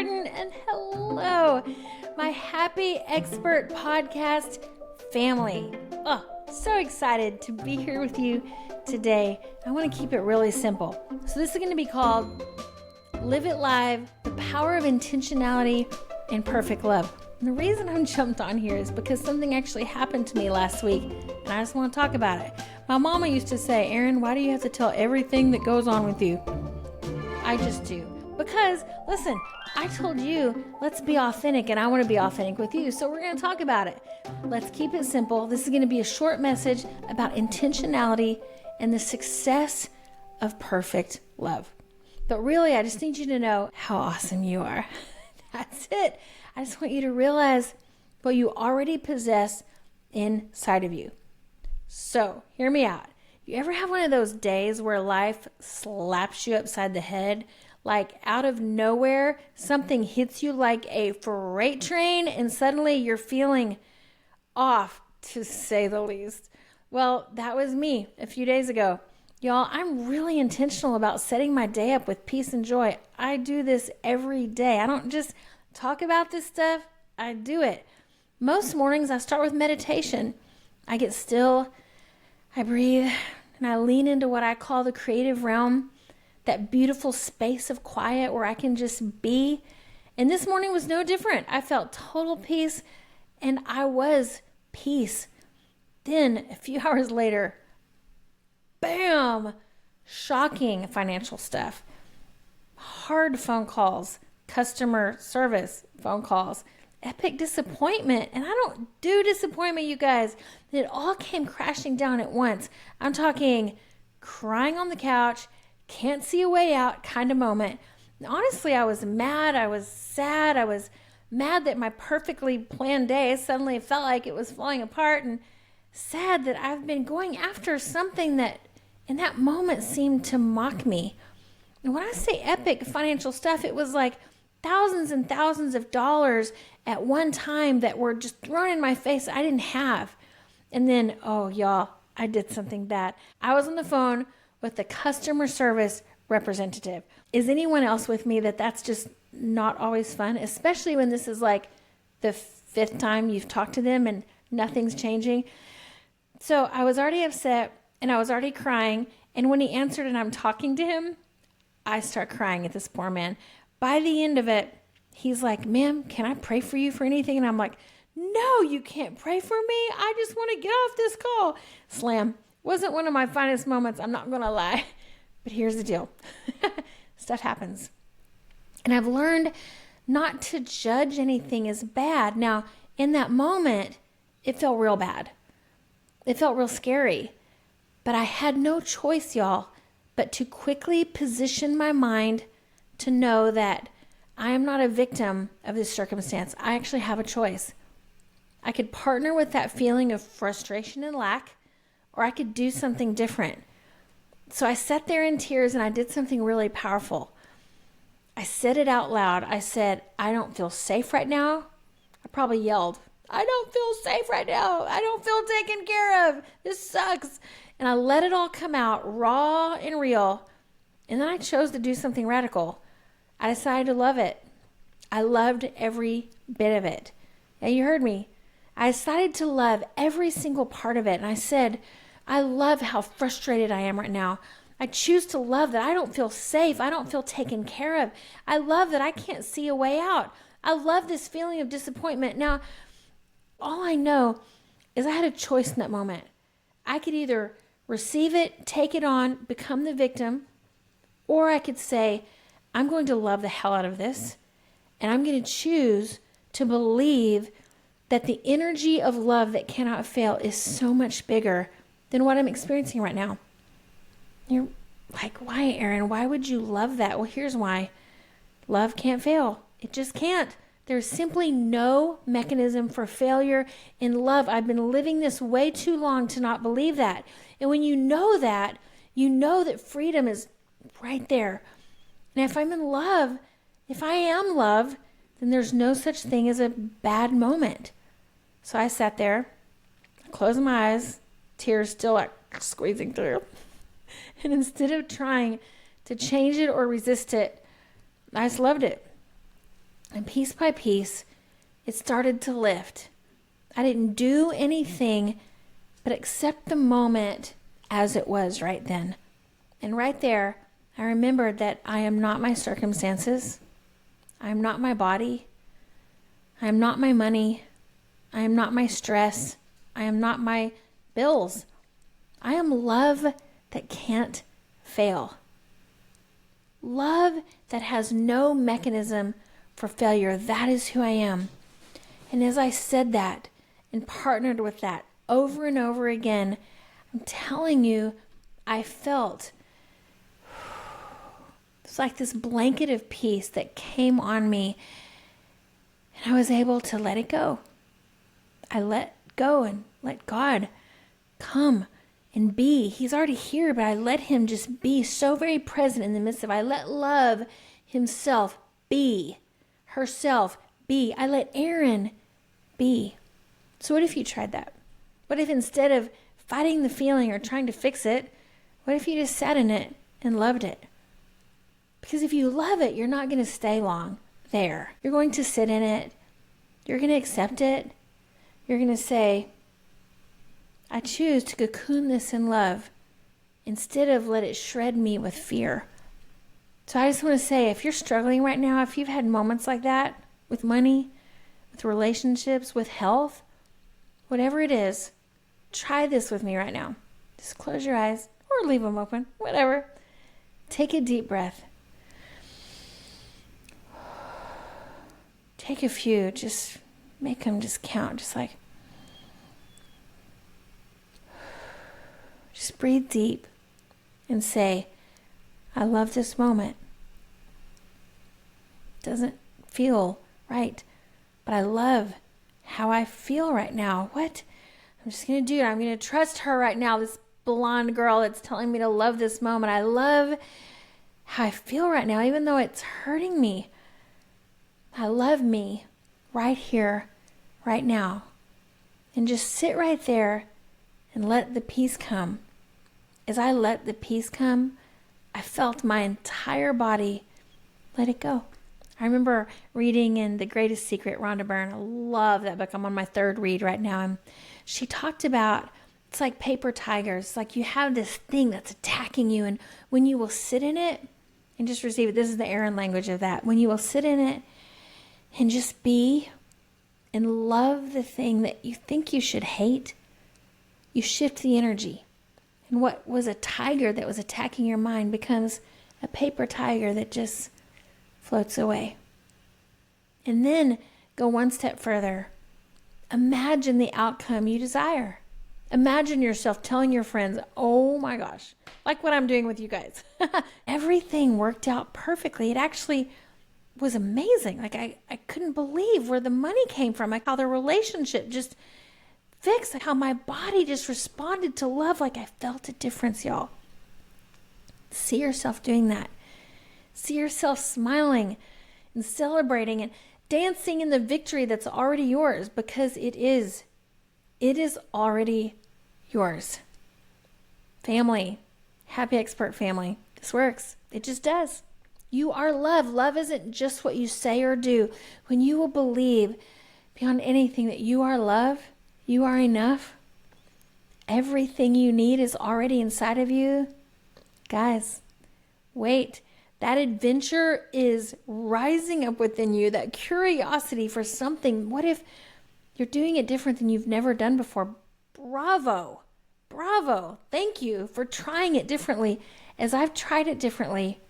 Horton, and hello, my Happy Expert Podcast family. Oh, so excited to be here with you today. I want to keep it really simple. So this is going to be called Live It Live, the Power of Intentionality and Perfect Love. And the reason I'm jumped on here is because something actually happened to me last week, and I just want to talk about it. My mama used to say, Erin, why do you have to tell everything that goes on with you? I just do. Because, listen, I told you, let's be authentic, and I want to be authentic with you, so we're going to talk about it. Let's keep it simple. This is going to be a short message about intentionality and the success of perfect love. But really, I just need you to know how awesome you are. That's it. I just want you to realize what you already possess inside of you. So, hear me out. You ever have one of those days where life slaps you upside the head? Like out of nowhere, something hits you like a freight train and suddenly you're feeling off, to say the least. Well, that was me a few days ago. Y'all, I'm really intentional about setting my day up with peace and joy. I do this every day. I don't just talk about this stuff. I do it. Most mornings I start with meditation. I get still, I breathe, and I lean into what I call the creative realm, that beautiful space of quiet where I can just be. And this morning was no different. I felt total peace, and I was peace. Then a few hours later, bam, shocking financial stuff, hard phone calls, customer service phone calls, epic disappointment. And I don't do disappointment, you guys. It all came crashing down at once. I'm talking crying on the couch, can't see a way out kind of moment. And honestly, I was mad. I was sad. I was mad that my perfectly planned day suddenly felt like it was falling apart, and sad that I've been going after something that in that moment seemed to mock me. And when I say epic financial stuff, it was like thousands and thousands of dollars at one time that were just thrown in my face I didn't have. And then, oh, y'all, I did something bad. I was on the phone with the customer service representative. Is anyone else with me that that's just not always fun, especially when this is like the fifth time you've talked to them and nothing's changing? So I was already upset and I was already crying. And when he answered and I'm talking to him, I start crying at this poor man. By the end of it, he's like, ma'am, can I pray for you for anything? And I'm like, no, you can't pray for me. I just want to get off this call. Slam. Wasn't one of my finest moments, I'm not going to lie. But here's the deal. Stuff happens. And I've learned not to judge anything as bad. Now, in that moment, it felt real bad. It felt real scary. But I had no choice, y'all, but to quickly position my mind to know that I am not a victim of this circumstance. I actually have a choice. I could partner with that feeling of frustration and lack, or I could do something different. So I sat there in tears and I did something really powerful. I said it out loud. I said, I don't feel safe right now. I probably yelled, I don't feel safe right now. I don't feel taken care of. This sucks. And I let it all come out raw and real. And then I chose to do something radical. I decided to love it. I loved every bit of it. Yeah, you heard me. I decided to love every single part of it. And I said, I love how frustrated I am right now. I choose to love that I don't feel safe. I don't feel taken care of. I love that I can't see a way out. I love this feeling of disappointment. Now, all I know is I had a choice in that moment. I could either receive it, take it on, become the victim, or I could say, I'm going to love the hell out of this, and I'm going to choose to believe that the energy of love that cannot fail is so much bigger than what I'm experiencing right now. You're like, why, Erin? Why would you love that? Well, here's why. Love can't fail. It just can't. There's simply no mechanism for failure in love. I've been living this way too long to not believe that. And when you know that freedom is right there. And if I'm in love, if I am love, then there's no such thing as a bad moment. So I sat there, closed my eyes, tears still like squeezing through. And instead of trying to change it or resist it, I just loved it. And piece by piece, it started to lift. I didn't do anything but accept the moment as it was right then. And right there, I remembered that I am not my circumstances. I am not my body. I am not my money. I am not my stress. I am not my bills. I am love that can't fail. Love that has no mechanism for failure. That is who I am. And as I said that and partnered with that over and over again, I'm telling you, I felt it's like this blanket of peace that came on me, and I was able to let it go. I let go and let God come and be. He's already here, but I let him just be so very present in the midst of it. I let love himself be, herself be. I let Aaron be. So what if you tried that? What if instead of fighting the feeling or trying to fix it, what if you just sat in it and loved it? Because if you love it, you're not going to stay long there. You're going to sit in it. You're going to accept it. You're going to say, I choose to cocoon this in love instead of let it shred me with fear. So I just want to say, if you're struggling right now, if you've had moments like that with money, with relationships, with health, whatever it is, try this with me right now. Just close your eyes or leave them open, whatever. Take a deep breath. Take a few, just make them just count, just breathe deep and say, I love this moment. Doesn't feel right, but I love how I feel right now. What? I'm just going to do it. I'm going to trust her right now, this blonde girl that's telling me to love this moment. I love how I feel right now, even though it's hurting me. I love me right here, right now. And just sit right there and let the peace come. As I let the peace come, I felt my entire body let it go. I remember reading in The Greatest Secret, Rhonda Byrne. I love that book. I'm on my third read right now. And she talked about, it's like paper tigers. It's like you have this thing that's attacking you. And when you will sit in it and just receive it, this is the Aaron language of that. When you will sit in it and just be and love the thing that you think you should hate, you shift the energy. And what was a tiger that was attacking your mind becomes a paper tiger that just floats away. And then go one step further. Imagine the outcome you desire. Imagine yourself telling your friends, oh my gosh, like what I'm doing with you guys. Everything worked out perfectly. It actually was amazing. Like I couldn't believe where the money came from, like how the relationship just fixed, like how my body just responded to love, like I felt a difference, y'all. See yourself doing that. See yourself smiling and celebrating and dancing in the victory that's already yours, because it is already yours. Family, happy expert family, this works. It just does. You are love. Love isn't just what you say or do. When you will believe beyond anything that you are love, you are enough, everything you need is already inside of you. Guys, wait. That adventure is rising up within you, that curiosity for something. What if you're doing it different than you've never done before? Bravo. Bravo. Thank you for trying it differently. As I've tried it differently,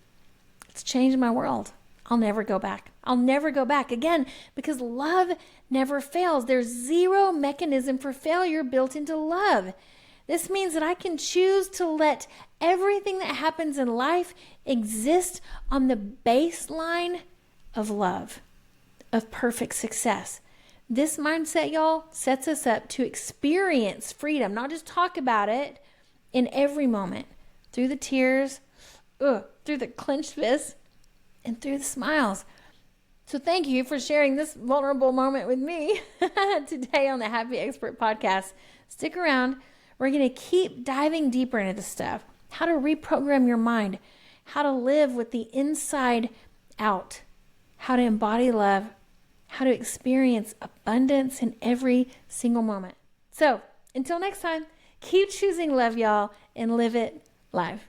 it's changed my world. I'll never go back. I'll never go back again, because love never fails. There's zero mechanism for failure built into love. This means that I can choose to let everything that happens in life exist on the baseline of love, of perfect success. This mindset, y'all, sets us up to experience freedom, not just talk about it, in every moment, through the tears, through the clenched fists, and through the smiles. So thank you for sharing this vulnerable moment with me today on the Happy Expert Podcast. Stick around. We're going to keep diving deeper into this stuff. How to reprogram your mind. How to live with the inside out. how to embody love, how to experience abundance in every single moment. So until next time, keep choosing love, y'all, and live it live.